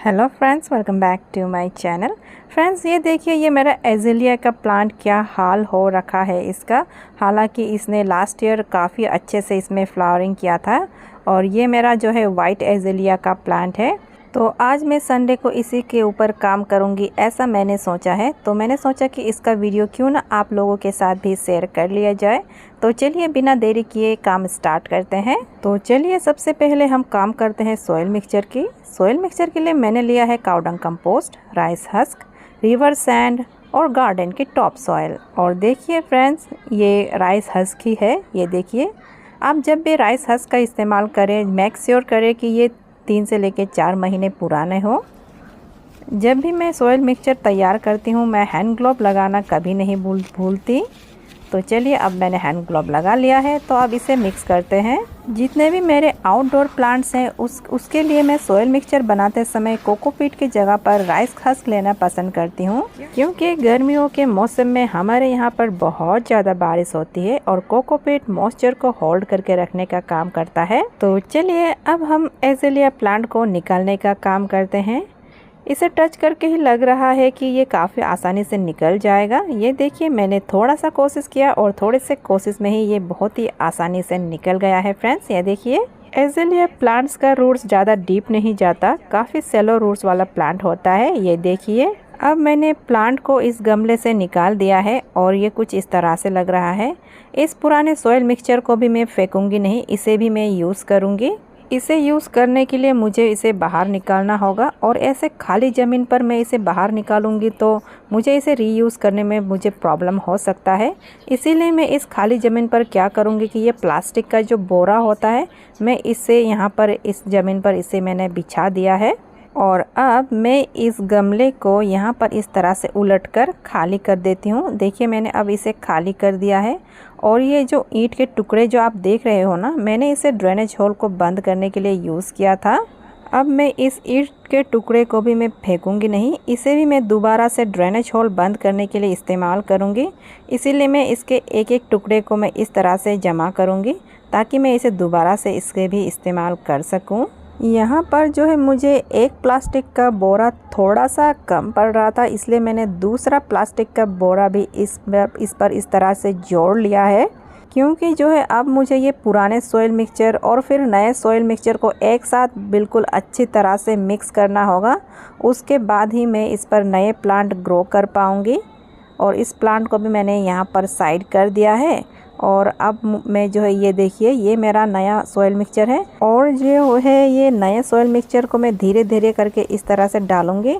Hello friends, welcome back to my channel. Friends, ये देखिए, ये मेरा एज़ेलिया का प्लांट क्या हाल हो रखा है इसका। हालांकि इसने लास्ट ईयर काफ़ी अच्छे से इसमें फ्लावरिंग किया था और ये मेरा जो है वाइट एज़ेलिया का प्लांट है। तो आज मैं संडे को इसी के ऊपर काम करूंगी, ऐसा मैंने सोचा है। तो मैंने सोचा कि इसका वीडियो क्यों ना आप लोगों के साथ भी शेयर कर लिया जाए। तो चलिए बिना देरी किए काम स्टार्ट करते हैं। तो चलिए सबसे पहले हम काम करते हैं सॉइल मिक्सचर की। सॉइल मिक्सचर के लिए मैंने लिया है cow dung compost, rice husk, river sand और गार्डन की टॉप सॉइल। और देखिए फ्रेंड्स, ये राइस हस्क ही है। ये देखिए, आप जब भी राइस हस्क का इस्तेमाल करें, मेक श्योर करें कि ये 3 से लेकर 4 महीने पुराने हो। जब भी मैं सॉइल मिक्सचर तैयार करती हूँ, मैं हैंड ग्लोव लगाना कभी नहीं भूलती। तो चलिए, अब मैंने हैंड ग्लोव लगा लिया है। तो अब इसे मिक्स करते हैं। जितने भी मेरे आउटडोर प्लांट्स हैं उसके लिए मैं सॉइल मिक्सचर बनाते समय कोकोपीट की जगह पर राइस हस्क लेना पसंद करती हूँ, क्योंकि गर्मियों के मौसम में हमारे यहाँ पर बहुत ज़्यादा बारिश होती है और कोकोपीट मॉइस्चर को होल्ड करके रखने का काम करता है। तो चलिए अब हम एज़ेलिया प्लांट को निकालने का काम करते हैं। इसे टच करके ही लग रहा है कि ये काफ़ी आसानी से निकल जाएगा। ये देखिए, मैंने थोड़ा सा कोशिश किया और थोड़े से कोशिश में ही ये बहुत ही आसानी से निकल गया है। फ्रेंड्स, ये देखिए, एज़ेलिया प्लांट्स का रूट्स ज़्यादा डीप नहीं जाता, काफ़ी सेलो रूट्स वाला प्लांट होता है। ये देखिए, अब मैंने प्लांट को इस गमले से निकाल दिया है और ये कुछ इस तरह से लग रहा है। इस पुराने सॉइल मिक्सचर को भी मैं फेंकूँगी नहीं, इसे भी मैं यूज़ करूँगी। इसे यूज़ करने के लिए मुझे इसे बाहर निकालना होगा और ऐसे खाली ज़मीन पर मैं इसे बाहर निकालूंगी तो मुझे इसे रीयूज़ करने में मुझे प्रॉब्लम हो सकता है। इसीलिए मैं इस खाली ज़मीन पर क्या करूंगी कि ये प्लास्टिक का जो बोरा होता है, मैं इसे यहाँ पर इस ज़मीन पर इसे मैंने बिछा दिया है। और अब मैं इस गमले को यहाँ पर इस तरह से उलटकर खाली कर देती हूँ। देखिए, मैंने अब इसे खाली कर दिया है। और ये जो ईंट के टुकड़े जो आप देख रहे हो ना, मैंने इसे ड्रेनेज होल को बंद करने के लिए यूज़ किया था। अब मैं इस ईंट के टुकड़े को भी मैं फेंकूंगी नहीं, इसे भी मैं दोबारा से ड्रेनेज होल बंद करने के लिए इस्तेमाल करूंगी। इसीलिए मैं इसके एक एक टुकड़े को मैं इस तरह से जमा करूंगी ताकि मैं इसे दोबारा से इसके भी इस्तेमाल कर सकूं। यहाँ पर जो है मुझे एक प्लास्टिक का बोरा थोड़ा सा कम पड़ रहा था, इसलिए मैंने दूसरा प्लास्टिक का बोरा भी इस पर इस तरह से जोड़ लिया है। क्योंकि जो है अब मुझे ये पुराने सॉइल मिक्सचर और फिर नए सॉइल मिक्सचर को एक साथ बिल्कुल अच्छी तरह से मिक्स करना होगा। उसके बाद ही मैं इस पर नए प्लांट ग्रो कर पाऊँगी। और इस प्लांट को भी मैंने यहाँ पर साइड कर दिया है। और अब मैं जो है, ये देखिए, ये मेरा नया सॉइल मिक्सचर है और जो है ये नए सॉइल मिक्सचर को मैं धीरे धीरे करके इस तरह से डालूँगी।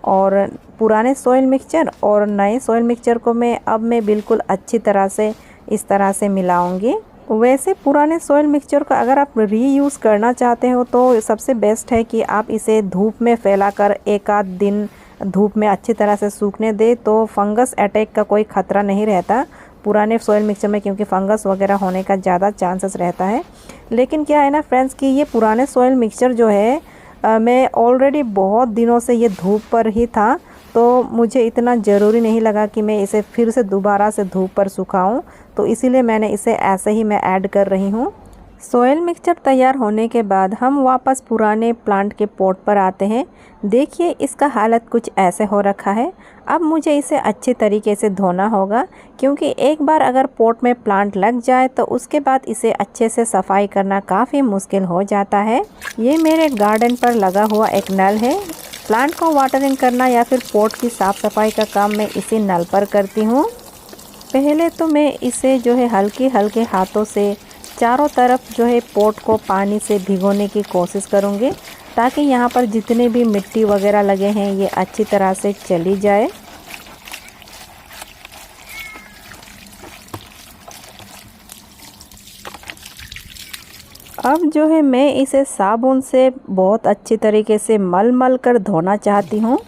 और पुराने सॉइल मिक्सचर और नए सॉइल मिक्सचर को मैं बिल्कुल अच्छी तरह से इस तरह से मिलाऊंगी। वैसे पुराने सॉइल मिक्सचर को अगर आप रीयूज़ करना चाहते हो तो सबसे बेस्ट है कि आप इसे धूप में फैलाकर एक आध दिन धूप में अच्छी तरह से सूखने दे, तो फंगस अटैक का कोई ख़तरा नहीं रहता पुराने सॉइल मिक्सचर में, क्योंकि फंगस वगैरह होने का ज़्यादा चांसेस रहता है। लेकिन क्या है ना फ्रेंड्स कि ये पुराने सॉइल मिक्सचर जो है मैं ऑलरेडी बहुत दिनों से ये धूप पर ही था, तो मुझे इतना ज़रूरी नहीं लगा कि मैं इसे फिर से दोबारा से धूप पर सुखाऊं। तो इसीलिए मैंने इसे ऐसे ही मैं ऐड कर रही हूँ। सॉइल मिक्सचर तैयार होने के बाद हम वापस पुराने प्लांट के पॉट पर आते हैं। देखिए, इसका हालत कुछ ऐसे हो रखा है। अब मुझे इसे अच्छे तरीके से धोना होगा, क्योंकि एक बार अगर पॉट में प्लांट लग जाए तो उसके बाद इसे अच्छे से सफाई करना काफ़ी मुश्किल हो जाता है। ये मेरे गार्डन पर लगा हुआ एक नल है। प्लांट को वाटरिंग करना या फिर पॉट की साफ़ सफाई का काम मैं इसी नल पर करती हूँ। पहले तो मैं इसे जो है हल्के हल्के हाथों से चारों तरफ जो है पॉट को पानी से भिगोने की कोशिश करूँगी, ताकि यहाँ पर जितने भी मिट्टी वगैरह लगे हैं ये अच्छी तरह से चली जाए। अब जो है मैं इसे साबुन से बहुत अच्छी तरीके से मल कर धोना चाहती हूँ।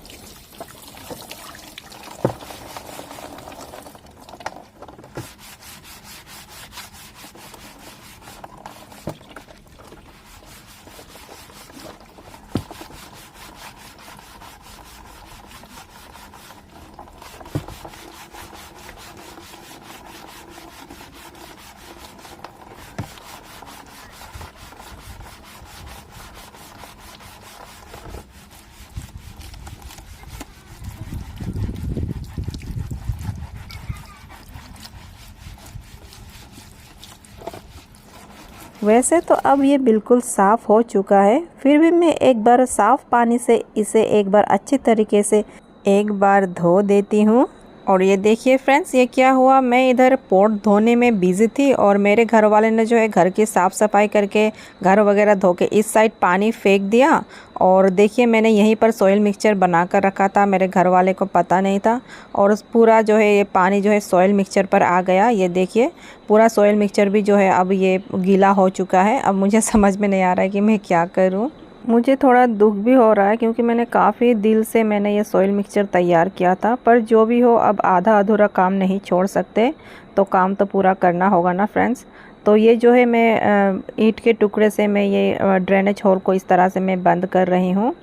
वैसे तो अब ये बिल्कुल साफ़ हो चुका है, फिर भी मैं एक बार साफ़ पानी से इसे एक बार अच्छे तरीके से एक बार धो देती हूँ। और ये देखिए फ्रेंड्स, ये क्या हुआ, मैं इधर पॉट धोने में बिज़ी थी और मेरे घर वाले ने जो है घर की साफ़ सफाई करके घर वगैरह धो के इस साइड पानी फेंक दिया। और देखिए मैंने यहीं पर सॉइल मिक्सचर बना कर रखा था, मेरे घर वाले को पता नहीं था और उस पूरा जो है ये पानी जो है सॉइल मिक्सचर पर आ गया। ये देखिए पूरा सॉइल मिक्सचर भी जो है अब ये गीला हो चुका है। अब मुझे समझ में नहीं आ रहा है कि मैं क्या करूँ। मुझे थोड़ा दुख भी हो रहा है क्योंकि मैंने काफ़ी दिल से मैंने ये सॉइल मिक्सचर तैयार किया था, पर जो भी हो अब आधा अधूरा काम नहीं छोड़ सकते, तो काम तो पूरा करना होगा ना फ्रेंड्स। तो ये जो है मैं ईंट के टुकड़े से मैं ये ड्रेनेज होल को इस तरह से मैं बंद कर रही हूँ,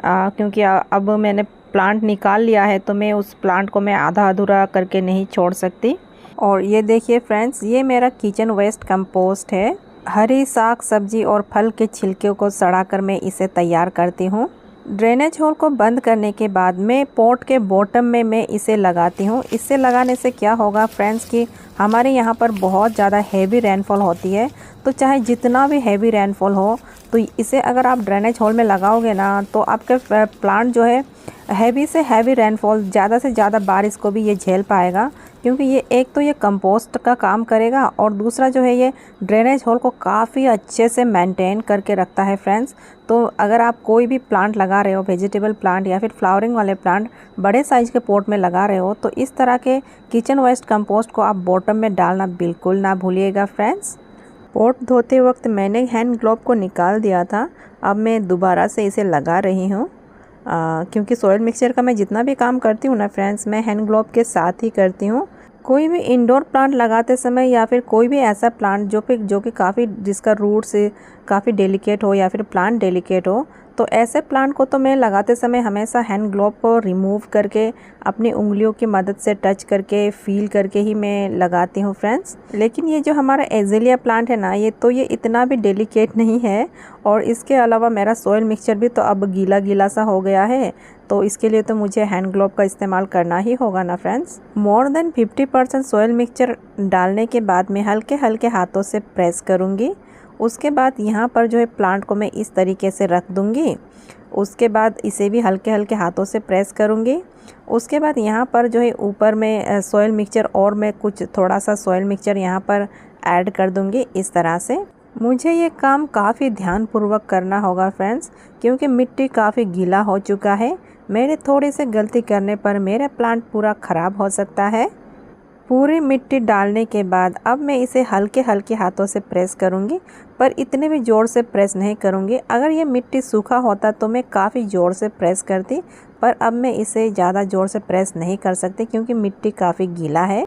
क्योंकि अब मैंने प्लांट निकाल लिया है तो मैं उस प्लांट को मैं आधा अधूरा करके नहीं छोड़ सकती। और ये देखिए फ्रेंड्स, ये मेरा किचन वेस्ट कंपोस्ट है। हरी साग सब्जी और फल के छिलके को सड़ाकर मैं इसे तैयार करती हूँ। ड्रेनेज होल को बंद करने के बाद मैं पॉट के बॉटम में मैं इसे लगाती हूँ। इससे लगाने से क्या होगा फ्रेंड्स कि हमारे यहाँ पर बहुत ज़्यादा हैवी रेनफॉल होती है, तो चाहे जितना भी हैवी रेनफॉल हो तो इसे अगर आप ड्रेनेज होल में लगाओगे ना तो आपके प्लांट जो है हैवी से हैवी रेनफॉल, ज़्यादा से ज़्यादा बारिश को भी ये झेल पाएगा, क्योंकि ये एक तो ये कंपोस्ट का काम करेगा और दूसरा जो है ये ड्रेनेज होल को काफ़ी अच्छे से मेंटेन करके रखता है फ्रेंड्स। तो अगर आप कोई भी प्लांट लगा रहे हो, वेजिटेबल प्लांट या फिर फ्लावरिंग वाले प्लांट बड़े साइज़ के पॉट में लगा रहे हो, तो इस तरह के किचन वेस्ट कंपोस्ट को आप बॉटम में डालना बिल्कुल ना भूलिएगा फ्रेंड्स। पॉट धोते वक्त मैंने हैंड ग्लोव को निकाल दिया था, अब मैं दोबारा से इसे लगा रही हूँ, क्योंकि सॉइल मिक्सचर का मैं जितना भी काम करती हूँ ना फ्रेंड्स, मैं हैंड ग्लोव के साथ ही करती हूँ। कोई भी इंडोर प्लांट लगाते समय या फिर कोई भी ऐसा प्लांट जो कि काफ़ी जिसका रूट से काफ़ी डेलिकेट हो या फिर प्लांट डेलिकेट हो, तो ऐसे प्लांट को तो मैं लगाते समय हमेशा हैंड ग्लोव को रिमूव करके अपनी उंगलियों की मदद से टच करके फील करके ही मैं लगाती हूँ फ्रेंड्स। लेकिन ये जो हमारा एज़ेलिया प्लांट है ना, ये इतना भी डेलिकेट नहीं है, और इसके अलावा मेरा सॉइल मिक्सचर भी तो अब गीला गीला सा हो गया है, तो इसके लिए तो मुझे हैंड ग्लोव का इस्तेमाल करना ही होगा ना friends. More than 50% soil mixture डालने के बाद मैं हल्के हल्के हाथों से प्रेस करूँगी। उसके बाद यहाँ पर जो है प्लांट को मैं इस तरीके से रख दूँगी। उसके बाद इसे भी हल्के हल्के हाथों से प्रेस करूँगी। उसके बाद यहाँ पर जो है ऊपर में सॉइल मिक्सचर और मैं कुछ थोड़ा सा सॉइल मिक्सचर यहाँ पर ऐड कर दूँगी इस तरह से। मुझे ये काम काफ़ी ध्यानपूर्वक करना होगा फ्रेंड्स, क्योंकि मिट्टी काफ़ी गीला हो चुका है। मेरे थोड़ी सी गलती करने पर मेरा प्लांट पूरा ख़राब हो सकता है। पूरी मिट्टी डालने के बाद अब मैं इसे हल्के हल्के हाथों से प्रेस करूँगी, पर इतने भी ज़ोर से प्रेस नहीं करूँगी। अगर ये मिट्टी सूखा होता तो मैं काफ़ी ज़ोर से प्रेस करती, पर अब मैं इसे ज़्यादा ज़ोर से प्रेस नहीं कर सकती क्योंकि मिट्टी काफ़ी गीला है।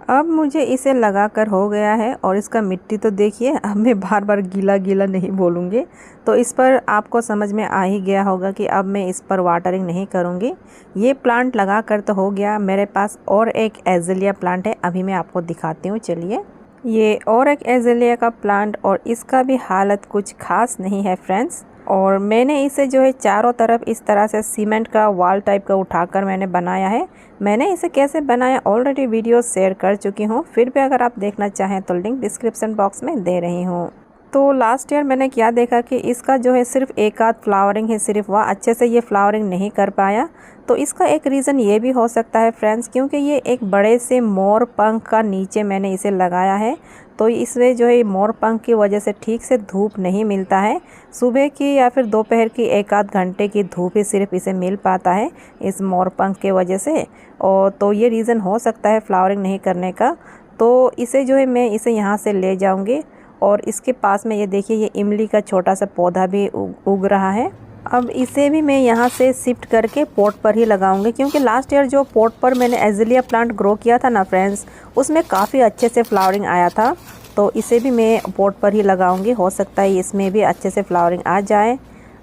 अब मुझे इसे लगाकर हो गया है और इसका मिट्टी तो देखिए, अब मैं बार बार गीला गीला नहीं बोलूँगी, तो इस पर आपको समझ में आ ही गया होगा कि अब मैं इस पर वाटरिंग नहीं करूँगी। ये प्लांट लगा कर तो हो गया, मेरे पास और एक एज़ेलिया प्लांट है, अभी मैं आपको दिखाती हूँ। चलिए, ये और एक एज़ेलिया का प्लांट और इसका भी हालत कुछ खास नहीं है फ्रेंड्स। और मैंने इसे जो है चारों तरफ इस तरह से सीमेंट का वॉल टाइप का उठाकर मैंने बनाया है। मैंने इसे कैसे बनाया ऑलरेडी वीडियो शेयर कर चुकी हूँ, फिर भी अगर आप देखना चाहें तो लिंक डिस्क्रिप्शन बॉक्स में दे रही हूँ। तो लास्ट ईयर मैंने क्या देखा कि इसका जो है सिर्फ एक आध फ्लावरिंग है, सिर्फ वह अच्छे से ये फ्लावरिंग नहीं कर पाया। तो इसका एक रीज़न ये भी हो सकता है फ्रेंड्स, क्योंकि ये एक बड़े से मोर पंख का नीचे मैंने इसे लगाया है, तो इसमें जो है मोर पंख की वजह से ठीक से धूप नहीं मिलता है। सुबह की या फिर दोपहर की एक आध घंटे की धूप ही सिर्फ इसे मिल पाता है इस मोर पंख के वजह से, और तो ये रीज़न हो सकता है फ्लावरिंग नहीं करने का। तो इसे जो है मैं इसे यहाँ से ले जाऊँगी और इसके पास में ये देखिए ये इमली का छोटा सा पौधा भी उग रहा है। अब इसे भी मैं यहाँ से शिफ्ट करके पॉट पर ही लगाऊंगी, क्योंकि लास्ट ईयर जो पॉट पर मैंने एज़ेलिया प्लांट ग्रो किया था ना फ्रेंड्स, उसमें काफ़ी अच्छे से फ्लावरिंग आया था। तो इसे भी मैं पॉट पर ही लगाऊंगी, हो सकता है इसमें भी अच्छे से फ्लावरिंग आ जाए।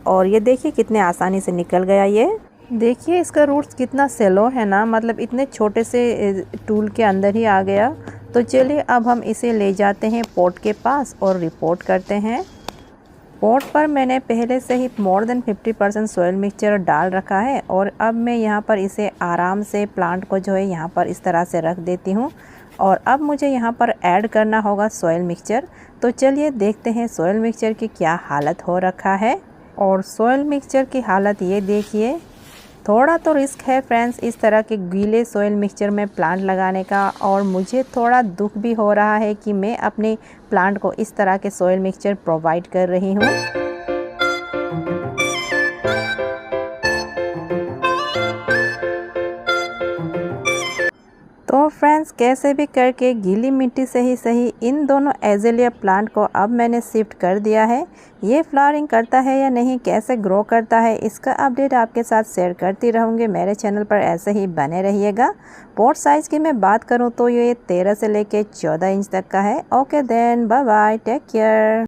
और ये देखिए कितने आसानी से निकल गया। ये देखिए इसका रूट्स कितना सेलो है ना, मतलब इतने छोटे से टूल के अंदर ही आ गया। तो चलिए अब हम इसे ले जाते हैं पॉट के पास और रिपोर्ट करते हैं। पॉट पर मैंने पहले से ही मोर देन 50% सॉइल मिक्सचर डाल रखा है और अब मैं यहाँ पर इसे आराम से प्लांट को जो है यहाँ पर इस तरह से रख देती हूँ। और अब मुझे यहाँ पर ऐड करना होगा सॉइल मिक्सचर। तो चलिए देखते हैं सॉइल मिक्सचर की क्या हालत हो रखा है। और सॉइल मिक्सचर की हालत ये देखिए। थोड़ा तो रिस्क है फ्रेंड्स इस तरह के गीले सॉइल मिक्सचर में प्लांट लगाने का, और मुझे थोड़ा दुख भी हो रहा है कि मैं अपने प्लांट को इस तरह के सॉइल मिक्सचर प्रोवाइड कर रही हूँ। तो फ्रेंड्स कैसे भी करके गीली मिट्टी से ही सही इन दोनों एज़ेलिया प्लांट को अब मैंने शिफ्ट कर दिया है। ये फ्लावरिंग करता है या नहीं, कैसे ग्रो करता है, इसका अपडेट आपके साथ शेयर करती रहूँगी। मेरे चैनल पर ऐसे ही बने रहिएगा। पॉट साइज़ की मैं बात करूँ तो ये 13 से लेके 14 इंच तक का है। Okay then, bye bye, take care.